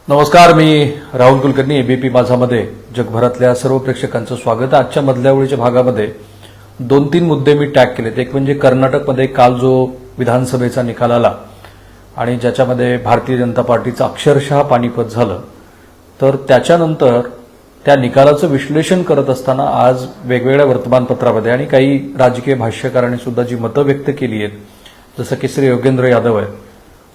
नमस्कार, मी राहुल कुलकर्णी. एबीपी माझामध्ये जगभरातल्या सर्व प्रेक्षकांचं स्वागत आहे. आजच्या मधल्या वेळीच्या भागामध्ये 2-3 मुद्दे मी टॅग केलेत. एक म्हणजे कर्नाटकमध्ये काल जो विधानसभेचा निकाल आला आणि ज्याच्यामध्ये भारतीय जनता पार्टीचं अक्षरशः पानिपत झालं, तर त्याच्यानंतर त्या निकालाचं विश्लेषण करत असताना आज वेगवेगळ्या वर्तमानपत्रामध्ये आणि काही राजकीय भाष्यकारांनी सुद्धा जी मतं व्यक्त केली आहेत, जसं की श्री योगेंद्र यादव आहेत,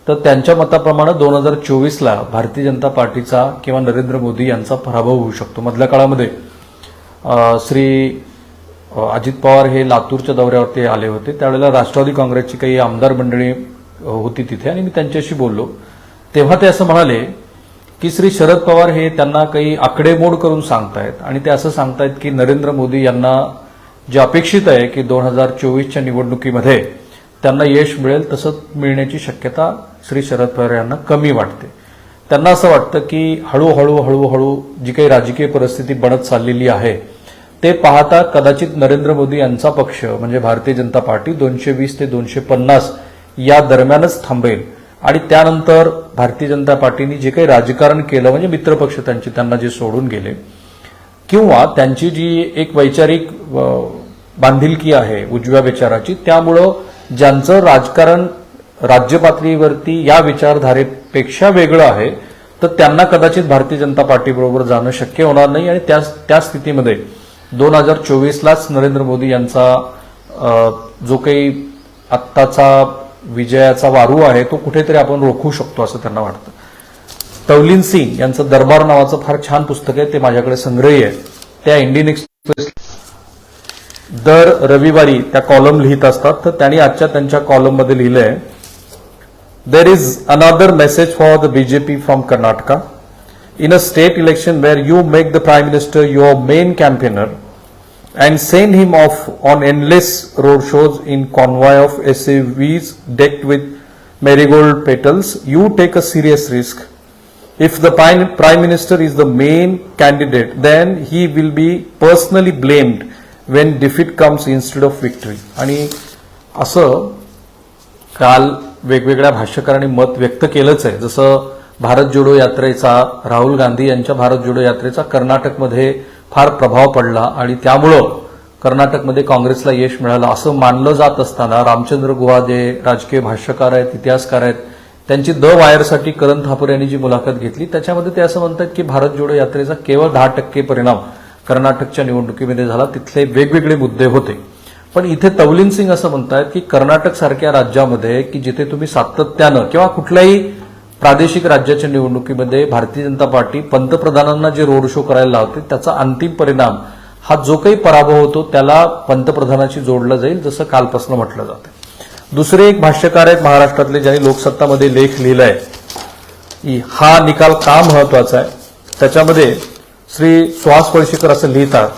तर त्यांच्या मताप्रमाणे 2024ला भारतीय जनता पार्टीचा किंवा नरेंद्र मोदी यांचा पराभव होऊ शकतो. मधल्या काळामध्ये श्री अजित पवार हे लातूरच्या दौऱ्यावरती आले होते. त्यावेळेला राष्ट्रवादी काँग्रेसची काही आमदार मंडळी होती तिथे आणि मी त्यांच्याशी बोललो. तेव्हा ते असं म्हणाले की श्री शरद पवार हे त्यांना काही आकडेमोड करून सांगतायत आणि ते असं सांगतायत की नरेंद्र मोदी यांना जे अपेक्षित आहे की 2024च्या निवडणुकीमध्ये त्यांना यश मिळेल तसं मिळण्याची शक्यता श्री शरद पवार यांना कमी वाटते. त्यांना असं वाटतं की हळूहळू जी काही राजकीय परिस्थिती बनत चाललेली आहे ते पाहता कदाचित नरेंद्र मोदी यांचा पक्ष म्हणजे भारतीय जनता पार्टी 220 ते 250 या दरम्यानच थांबेल आणि त्यानंतर भारतीय जनता पार्टीने जे काही राजकारण केलं म्हणजे मित्रपक्ष त्यांना जे सोडून गेले किंवा त्यांची जी एक वैचारिक बांधिलकी आहे उजव्या विचाराची, त्यामुळं ज्यांचं राजकारण राज्य पातळीवरती या विचारधारेपेक्षा वेगळं आहे तर त्यांना कदाचित भारतीय जनता पार्टीबरोबर जाणं शक्य होणार नाही आणि त्या स्थितीमध्ये 2024लाच नरेंद्र मोदी यांचा जो काही आत्ताचा विजयाचा वारू आहे तो कुठेतरी आपण रोखू शकतो असं त्यांना वाटतं. तवलीन सिंग यांचं दरबार नावाचं फार छान पुस्तक आहे, ते माझ्याकडे संग्रही आहे. त्या इंडियन एक्सप्रेस दर रविवारी त्या कॉलम लिहित असतात. तर त्यांनी आजच्या त्यांच्या कॉलममध्ये लिहिलंय, there is another message for the BJP from Karnataka. In a state election where you make the Prime Minister your main campaigner and send him off on endless road shows in convoy of SUVs decked with marigold petals, you take a serious risk. If the Prime Minister is the main candidate, then he will be personally blamed when defeat comes instead of victory. आणि असं काल वेगवेगळ्या भाष्यकारांनी मत व्यक्त केलंच आहे. जसं भारत जोडो यात्रेचा, राहुल गांधी यांच्या भारत जोडो यात्रेचा कर्नाटकमध्ये फार प्रभाव पडला आणि त्यामुळं कर्नाटकमध्ये काँग्रेसला यश मिळालं असं मानलं जात असताना रामचंद्र गुहा जे राजकीय भाष्यकार आहेत, इतिहासकार आहेत, त्यांची द वायरसाठी करण थापूर यांनी जी मुलाखत घेतली त्याच्यामध्ये ते असं म्हणतात की भारत जोडो यात्रेचा केवळ 10% परिणाम कर्नाटकच्या निवडणुकीमध्ये झाला. तिथले वेगवेगळे मुद्दे होते. पण इथे तवलीन सिंग असं म्हणतात की कर्नाटक सारख्या राज्यामध्ये की जिथे तुम्ही सातत्यानं किंवा कुठल्याही प्रादेशिक राज्याच्या निवडणुकीमध्ये भारतीय जनता पार्टी पंतप्रधानांना जे रोड शो करायला लावते त्याचा अंतिम परिणाम हा जो काही पराभव होतो त्याला पंतप्रधानाशी जोडला जाईल, जसं कालपासून म्हटलं जातं. दुसरे एक भाष्यकार आहेत महाराष्ट्रातले ज्यांनी लोकसत्तामध्ये लेख लिहिलाय की हा निकाल का महत्वाचा आहे. त्याच्यामध्ये श्री सुहास पळशीकर असं लिहितात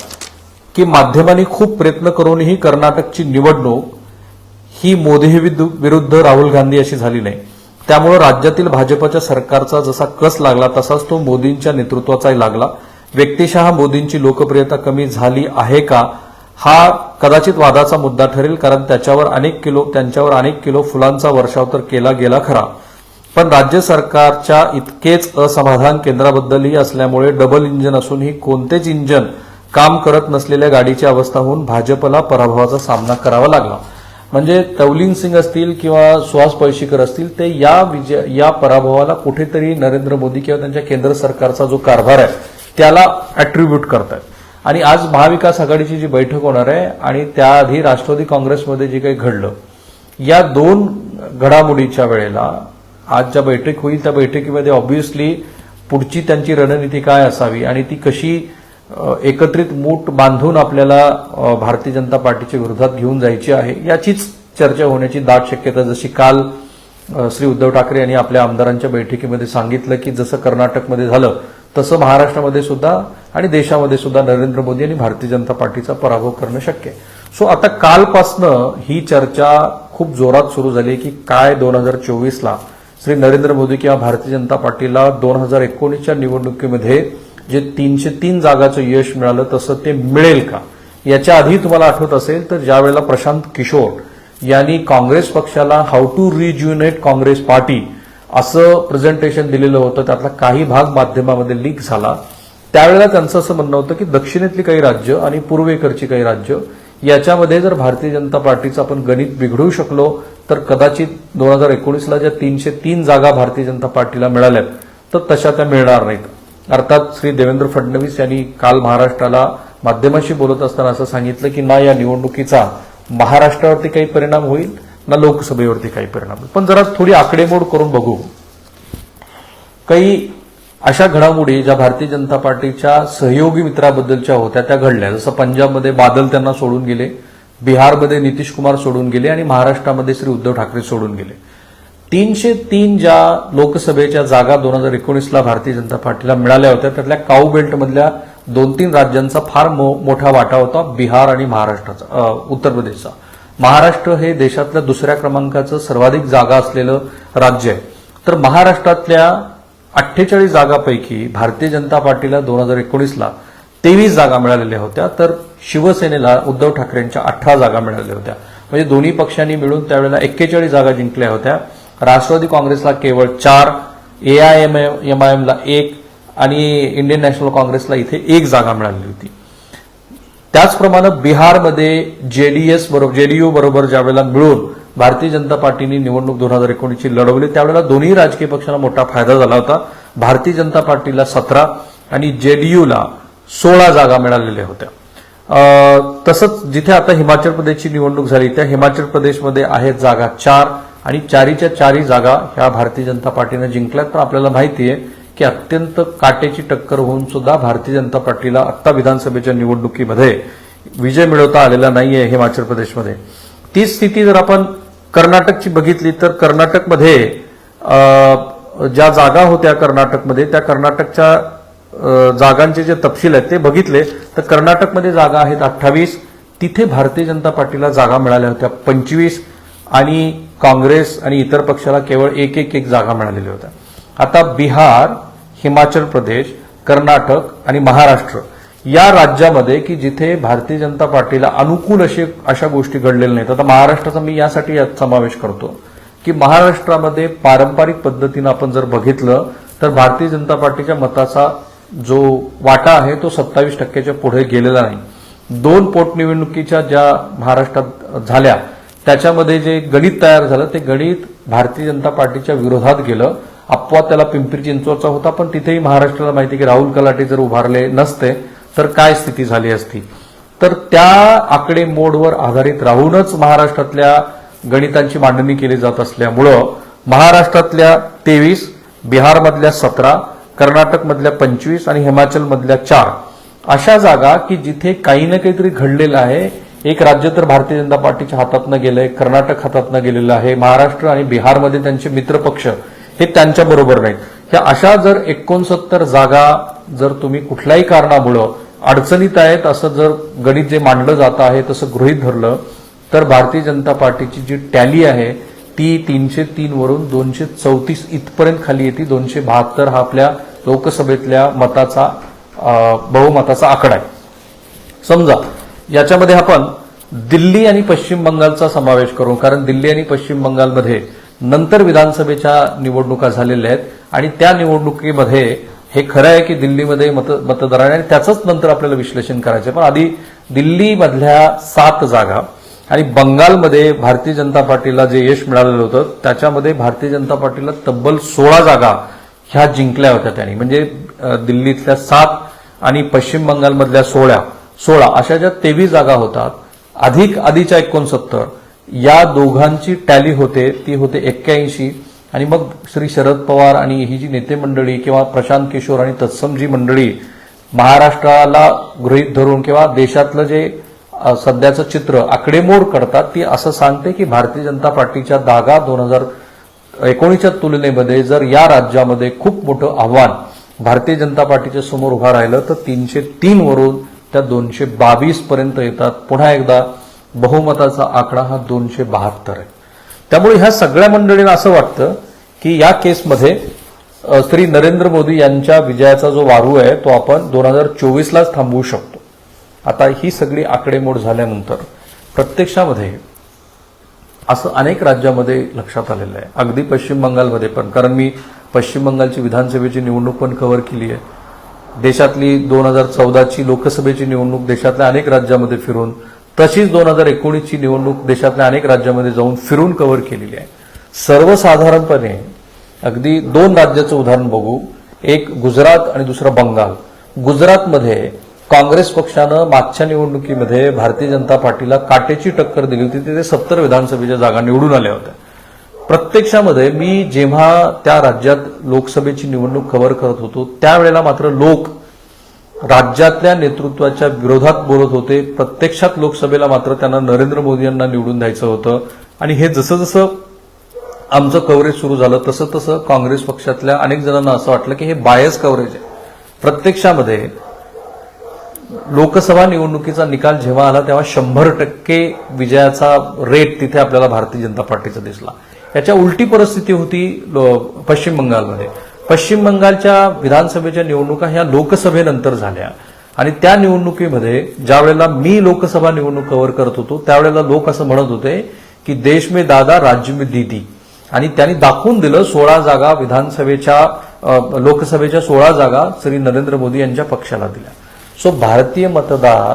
की माध्यमांनी खूप प्रयत्न करूनही कर्नाटकची निवडणूक ही मोदी विरुद्ध राहुल गांधी अशी झाली नाही. त्यामुळे राज्यातील भाजपच्या सरकारचा जसा कस लागला तसाच तो मोदींच्या नेतृत्वाचाही लागला. व्यक्तिशः मोदींची लोकप्रियता कमी झाली आहे का हा कदाचित वादाचा मुद्दा ठरेल, कारण त्यांच्यावर अनेक किलो फुलांचा वर्षाव तर केला गेला खरा, पण राज्य सरकारच्या इतकेच असमाधान केंद्राबद्दलही असल्यामुळे डबल इंजन असूनही कोणतेच इंजन काम करत नसलेल्या गाडीची अवस्था होऊन भाजपला पराभवाचा सामना करावा लागला. म्हणजे तवलीन सिंग असतील किंवा सुहास पळशीकर असतील ते या पराभवाला कुठेतरी नरेंद्र मोदी किंवा त्यांच्या केंद्र सरकारचा जो कारभार आहे त्याला अॅट्रिब्यूट करतात. आणि आज महाविकास आघाडीची जी बैठक होणार आहे आणि त्याआधी राष्ट्रवादी काँग्रेसमध्ये जे काही घडलं या दोन घडामोडीच्या वेळेला आज ज्या बैठक होईल त्या बैठकीमध्ये ऑब्व्हियसली पुढची त्यांची रणनीती काय असावी आणि ती कशी एकत्रित मूठ बांधून आपल्याला भारतीय जनता पार्टीच्या विरोधात घेऊन जायची आहे याचीच चर्चा होण्याची दाट शक्यता. जशी काल श्री उद्धव ठाकरे यांनी आपल्या आमदारांच्या बैठकीमध्ये सांगितलं की जसं कर्नाटकमध्ये झालं तसं महाराष्ट्रामध्ये सुद्धा आणि देशामध्ये सुद्धा नरेंद्र मोदी आणि भारतीय जनता पार्टीचा पराभव करणं शक्य आहे. सो आता कालपासनं ही चर्चा खूप जोरात सुरू झाली की काय 2024ला श्री नरेंद्र मोदी किंवा भारतीय जनता पार्टीला 2019च्या निवडणुकीमध्ये जे 303 जागाचं यश मिळालं तसं ते मिळेल का. याच्या आधी तुम्हाला आठवत असेल तर ज्या वेळेला प्रशांत किशोर यांनी काँग्रेस पक्षाला हाऊ टू रिज्युनेट काँग्रेस पार्टी असं प्रेझेंटेशन दिलेलं होतं. त्यातला काही भाग माध्यमामध्ये लीक झाला. त्यावेळेला त्यांचं असं म्हणणं होतं की दक्षिणेतली काही राज्य आणि पूर्वेकडची काही राज्य याच्यामध्ये जर भारतीय जनता पार्टीचं आपण गणित बिघडवू शकलो तर कदाचित 2019ला ज्या 303 जागा भारतीय जनता पार्टीला मिळाल्यात तर तशा त्या मिळणार नाहीत. अर्थात श्री देवेंद्र फडणवीस यांनी काल महाराष्ट्राला माध्यमाशी बोलत असताना असं सांगितलं की ना या निवडणुकीचा महाराष्ट्रावरती काही परिणाम होईल ना लोकसभेवरती काही परिणाम होईल. पण जरा थोडी आकडेमोड करून बघू. काही अशा घडामोडी ज्या भारतीय जनता पार्टीच्या सहयोगी मित्राबद्दलच्या होत्या त्या घडल्या. जसं पंजाबमध्ये बादल त्यांना सोडून गेले, बिहारमध्ये नितीश कुमार सोडून गेले आणि महाराष्ट्रामध्ये श्री उद्धव ठाकरे सोडून गेले. 303 ज्या लोकसभेच्या जागा 2019ला भारतीय जनता पार्टीला मिळाल्या होत्या त्यातल्या काऊ बेल्टमधल्या 2-3 राज्यांचा फार मोठा वाटा होता बिहार आणि महाराष्ट्राचा, उत्तर प्रदेशचा. महाराष्ट्र हे देशातल्या दुसऱ्या क्रमांकाचं सर्वाधिक जागा असलेलं राज्य आहे. तर महाराष्ट्रातल्या 48 जागांपैकी भारतीय जनता पार्टीला 2019ला 23 जागा मिळालेल्या होत्या तर शिवसेनेला उद्धव ठाकरेंच्या 18 जागा मिळालेल्या होत्या. म्हणजे दोन्ही पक्षांनी मिळून त्यावेळेला 41 जागा जिंकल्या होत्या. राष्ट्रवादी काँग्रेसला केवळ 4, एआयएमआयएमला 1 आणि इंडियन नॅशनल काँग्रेसला इथे 1 जागा मिळाली होती. त्याचप्रमाणे बिहारमध्ये जेडीयू बरोबर ज्यावेळेला मिळून भारतीय जनता पार्टीने निवडणूक 2019ची लढवली त्यावेळेला दोन्ही राजकीय पक्षांना मोठा फायदा झाला होता. भारतीय जनता पार्टीला 17 आणि जेडीयूला 16 जागा मिळालेल्या होत्या. तसंच जिथे आता हिमाचल प्रदेशची निवडणूक झाली त्या हिमाचल प्रदेशमध्ये आहेत जागा 4 आणि 4च्या 4 जागा ह्या भारतीय जनता पार्टीने जिंकल्यात. पण आपल्याला माहिती आहे की अत्यंत काटेची टक्कर होऊन सुद्धा भारतीय जनता पार्टीला आत्ता विधानसभेच्या निवडणुकीमध्ये विजय मिळवता आलेला नाहीये हिमाचल प्रदेशमध्ये. तीच स्थिती जर आपण कर्नाटकची बघितली तर कर्नाटकमध्ये ज्या जागा होत्या कर्नाटकमध्ये त्या कर्नाटकच्या जागांचे जे तपशील आहेत ते बघितले तर कर्नाटकमध्ये जागा आहेत 28. तिथे भारतीय जनता पार्टीला जागा मिळाल्या होत्या 25 आणि काँग्रेस आणि इतर पक्षाला केवळ एक जागा मिळालेल्या होत्या. आता बिहार, हिमाचल प्रदेश, कर्नाटक आणि महाराष्ट्र या राज्यामध्ये की जिथे भारतीय जनता पार्टीला अनुकूल अशा गोष्टी घडलेल्या नाहीत. आता महाराष्ट्राचा मी यासाठी यात समावेश करतो की महाराष्ट्रामध्ये पारंपरिक पद्धतीनं आपण जर बघितलं तर भारतीय जनता पार्टीच्या मताचा जो वाटा आहे तो 27% पुढे गेलेला नाही. 2 पोटनिवडणुकीच्या ज्या महाराष्ट्रात झाल्या त्याच्यामध्ये जे गणित तयार झालं ते गणित भारतीय जनता पार्टीच्या विरोधात गेलं. अपवाद त्याला पिंपरी चिंचवडचा होता पण तिथेही महाराष्ट्राला माहिती की राहुल कलाटे जर उभारले नसते तर काय स्थिती झाली असती. तर त्या आकडेमोडवर आधारित राहूनच महाराष्ट्रातल्या गणितांची मांडणी केली जात असल्यामुळं महाराष्ट्रातल्या 23, बिहारमधल्या 17, कर्नाटकमधल्या 25 आणि हिमाचलमधल्या 4 अशा जागा की जिथे काही ना काहीतरी घडलेलं आहे. एक राज्य तर भारतीय जनता पार्टीच्या हातातनं गेलंय, कर्नाटक हातातनं गेलेलं आहे, महाराष्ट्र आणि बिहारमध्ये त्यांचे मित्रपक्ष हे त्यांच्या बरोबर नाहीत. ह्या अशा जर 69 जागा जर तुम्ही कुठल्याही कारणामुळं अडचणीत आहेत असं जर गणित जे मांडलं जात आहे तसं गृहीत धरलं तर भारतीय जनता पार्टीची जी टॅली आहे ती 303 वरून 234 इथपर्यंत खाली येते. 272 हा आपल्या लोकसभेतल्या मताचा बहुमताचा आकडा आहे. समजा याच्यामध्ये आपण दिल्ली आणि पश्चिम बंगालचा समावेश करू कारण दिल्ली आणि पश्चिम बंगालमध्ये नंतर विधानसभेच्या निवडणुका झालेल्या आहेत आणि त्या निवडणुकीमध्ये हे खरं आहे की दिल्लीमध्ये मतदारांनी आणि त्याचंच नंतर आपल्याला विश्लेषण करायचं आहे. पण आधी दिल्लीमधल्या 7 जागा आणि बंगालमध्ये भारतीय जनता पार्टीला जे यश मिळालेलं होतं त्याच्यामध्ये भारतीय जनता पार्टीला तब्बल 16 जागा ह्या जिंकल्या होत्या त्यांनी. म्हणजे दिल्लीतल्या 7 आणि पश्चिम बंगालमधल्या 16 अशा ज्या 23 जागा होतात अधिक आधीच्या 69 या दोघांची टॅली होते ती होते 81. आणि मग श्री शरद पवार आणि ही जी नेते मंडळी किंवा प्रशांत किशोर आणि तत्सम जी मंडळी महाराष्ट्राला गृहीत धरून किंवा देशातलं जे सध्याचं चित्र आकडेमोड करतात ती असं सांगते की भारतीय जनता पार्टीच्या जागा 2019च्या तुलनेमध्ये जर या राज्यामध्ये खूप मोठं आव्हान भारतीय जनता पार्टीच्या समोर उभं राहिलं तर 303 वरून त्या 222 पर्यंत येतात. पुन्हा एकदा बहुमताचा आकडा हा 272 आहे. त्यामुळे ह्या सगळ्या मंडळींना असं वाटतं की या केसमध्ये श्री नरेंद्र मोदी यांच्या विजयाचा जो वारू आहे तो आपण 2024लाच थांबवू शकतो. आता ही सगळी आकडेमोड झाल्यानंतर प्रत्यक्षामध्ये असं अनेक राज्यामध्ये लक्षात आलेलं आहे, अगदी पश्चिम बंगालमध्ये पण. कारण मी पश्चिम बंगालची विधानसभेची निवडणूक पण कव्हर केली आहे. देशातली 2014ची लोकसभेची निवडणूक देशातल्या अनेक राज्यामध्ये फिरून, तशीच 2019ची निवडणूक देशातल्या अनेक राज्यामध्ये जाऊन फिरून कव्हर केलेली आहे. सर्वसाधारणपणे अगदी 2 राज्याचं उदाहरण बघू, एक गुजरात आणि दुसरं बंगाल. गुजरातमध्ये काँग्रेस पक्षानं मागच्या निवडणुकीमध्ये भारतीय जनता पार्टीला काटेची टक्कर दिली होती. तिथे 70 विधानसभेच्या जागा निवडून आल्या होत्या. प्रत्यक्षामध्ये मी जेव्हा त्या राज्यात लोकसभेची निवडणूक कव्हर करत होतो त्यावेळेला मात्र लोक राज्यातल्या नेतृत्वाच्या विरोधात बोलत होते. प्रत्यक्षात लोकसभेला मात्र त्यांना नरेंद्र मोदी यांना निवडून द्यायचं होतं. आणि हे जसं जसं आमचं कव्हरेज सुरू झालं तसं तसं काँग्रेस पक्षातल्या अनेक जणांना असं वाटलं की हे बायस कव्हरेज आहे. प्रत्यक्षामध्ये लोकसभा निवडणुकीचा निकाल जेव्हा आला तेव्हा 100% विजयाचा रेट तिथे आपल्याला भारतीय जनता पार्टीचा दिसला. याच्या उलटी परिस्थिती होती पश्चिम बंगालमध्ये. पश्चिम बंगालच्या विधानसभेच्या निवडणुका ह्या लोकसभेनंतर झाल्या आणि त्या निवडणुकीमध्ये ज्या वेळेला मी लोकसभा निवडणूक कव्हर करत होतो त्यावेळेला लोक असं म्हणत होते की देश में दादा राज्य में दीदी. आणि त्यांनी दाखवून दिलं 16 जागा विधानसभेच्या लोकसभेच्या 16 जागा श्री नरेंद्र मोदी यांच्या पक्षाला दिल्या. सो भारतीय मतदार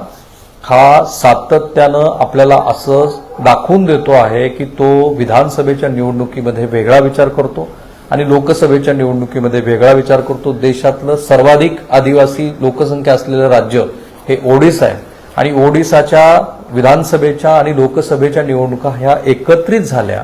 हा सातत्यानं आपल्याला असं दाखवून देतो आहे की तो विधानसभेच्या निवडणुकीमध्ये वेगळा विचार करतो आणि लोकसभेच्या निवडणुकीमध्ये वेगळा विचार करतो. देशातलं सर्वाधिक आदिवासी लोकसंख्या असलेलं राज्य हे ओडिशा आहे आणि ओडिशाच्या विधानसभेच्या आणि लोकसभेच्या निवडणुका ह्या एकत्रित झाल्या.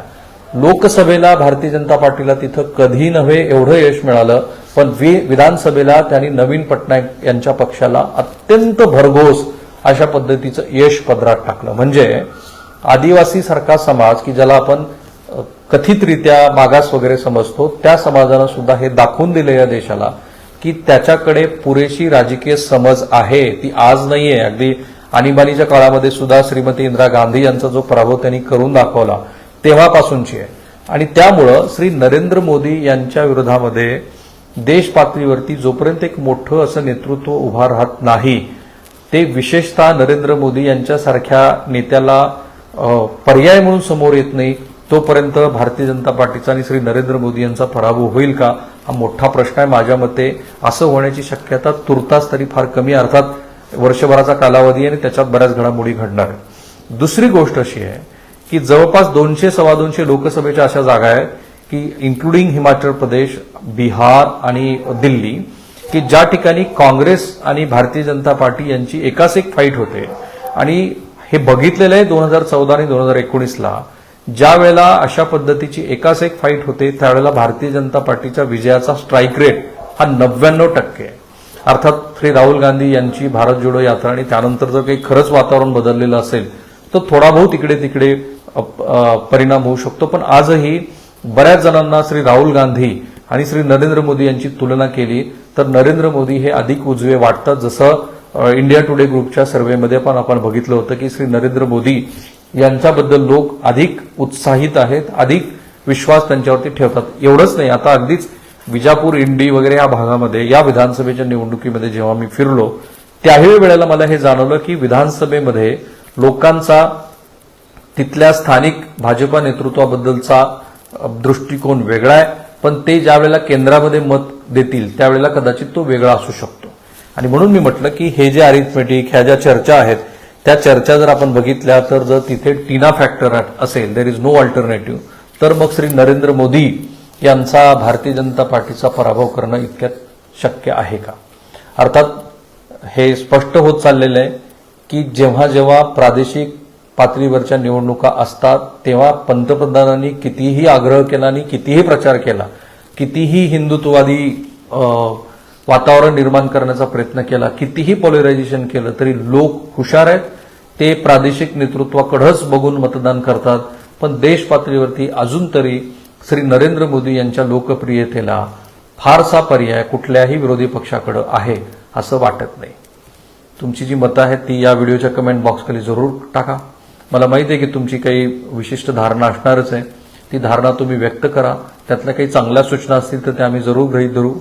लोकसभेला भारतीय जनता पार्टीला तिथं कधी नव्हे एवढं यश मिळालं, पण विधानसभेला त्यांनी नवीन पटनायक यांच्या पक्षाला अत्यंत भरघोस अशा पद्धतीचं यश पदरात टाकलं. म्हणजे आदिवासी सारखा समाज की ज्याला आपण कथितरित्या मागास वगैरे समजतो त्या समाजानं सुद्धा हे दाखवून दिले या देशाला की त्याच्याकडे पुरेशी राजकीय समज आहे. ती आज नाहीये, अगदी आणीबाणीच्या काळामध्ये सुद्धा श्रीमती इंदिरा गांधी यांचा जो पराभव त्यांनी करून दाखवला तेव्हापासूनची आहे. आणि त्यामुळं श्री नरेंद्र मोदी यांच्या विरोधामध्ये देश पातळीवरती जोपर्यंत एक मोठं असं नेतृत्व उभा राहत नाही, ते विशेषतः नरेंद्र मोदी यांच्यासारख्या नेत्याला पर्याय म्हणून समोर येत नाही, तोपर्यंत भारतीय जनता पार्टीचा आणि श्री नरेंद्र मोदी यांचा पराभव होईल का हा मोठा प्रश्न आहे. माझ्या मते असं होण्याची शक्यता तुर्तास तरी फार कमी, अर्थात वर्षभराचा कालावधी आणि त्याच्यात बऱ्याच घडामोडी घडणार आहे. दुसरी गोष्ट अशी आहे की जवळपास 200-225 लोकसभेच्या अशा जागा आहेत की इन्क्लुडिंग हिमाचल प्रदेश, बिहार आणि दिल्ली की ज्या ठिकाणी काँग्रेस आणि भारतीय जनता पार्टी यांची एकाच एक फाईट होते. आणि हे बघितलेलं आहे 2014 आणि 2019ला ज्या वेळेला अशा पद्धतीची एकाच एक फाईट होते त्यावेळेला भारतीय जनता पार्टीच्या विजयाचा स्ट्राईक रेट हा 99% आहे. अर्थात श्री राहुल गांधी यांची भारत जोडो यात्रा आणि त्यानंतर जर काही खरंच वातावरण बदललेलं असेल तर थोडा बहुत इकडे तिकडे परिणाम होऊ शकतो. पण आजही बऱ्याच जणांना श्री राहुल गांधी आणि श्री नरेंद्र मोदी यांची तुलना केली तर नरेंद्र मोदी हे अधिक उजवे वाटतात. जसं इंडिया टुडे ग्रुपच्या सर्व्हेमध्ये पण आपण बघितलं होतं की श्री नरेंद्र मोदी यांच्याबद्दल लोक अधिक उत्साहित आहेत, अधिक विश्वास त्यांच्यावरती ठेवतात. एवढंच नाही, आता अगदीच विजापूर, इंडी वगैरे या भागामध्ये या विधानसभेच्या निवडणुकीमध्ये जेव्हा मी फिरलो त्याही वेळेला मला हे जाणवलं की विधानसभेमध्ये लोकांचा तिथल्या स्थानिक भाजपा नेतृत्वाबद्दलचा दृष्टिकोन वेगळा आहे, पण ते ज्या वेळेला केंद्रामध्ये मत देतील त्यावेळेला कदाचित तो वेगळा असू शकतो. आणि म्हणून मी म्हटलं की हे जे अरिथमेटिक, ह्या ज्या चर्चा आहेत त्या चर्चा जर आपण बघितल्या तर जर तिथे टीना फॅक्टर असेल, देर इज नो अल्टरनेटिव्ह, तर मग श्री नरेंद्र मोदी यांचा भारतीय जनता पार्टीचा पराभव करणं इतक्यात शक्य आहे का? अर्थात हे स्पष्ट होत चाललेलं आहे की जेव्हा जेव्हा प्रादेशिक पातळीवरच्या निवडणुका असतात तेव्हा पंतप्रधानांनी कितीही आग्रह केला आणि कितीही प्रचार केला, कितीही हिंदुत्ववादी वातावरण निर्माण करण्याचा प्रयत्न केला, कितीही पॉलरायझेशन केलं तरी लोक हुशार आहेत. ते प्रादेशिक नेतृत्वाकडेच बघून मतदान करतात. पण देश पातळीवरती अजून तरी श्री नरेंद्र मोदी यांच्या लोकप्रियतेला फारसा पर्याय कुठल्याही विरोधी पक्षाकडे आहे असं वाटत नाही. तुमची जी मतं आहेत ती या व्हिडिओच्या कमेंट बॉक्सखाली जरूर टाका. मला माहिती आहे की तुमची काही विशिष्ट धारणा असणारच आहे, ती धारणा तुम्ही व्यक्त करा. त्यातल्या काही चांगल्या सूचना असतील तर त्या आम्ही जरूर गृहीत धरू,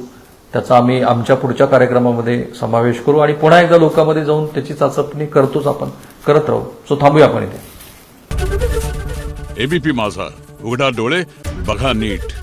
त्याचा आम्ही आमच्या पुढच्या कार्यक्रमामध्ये समावेश करू आणि पुन्हा एकदा लोकांमध्ये जाऊन त्याची चाचपणी करतोच, आपण करत राहू. सो थांबूया आपण इथे. एबीपी माझा, उघडा डोळे बघा नीट.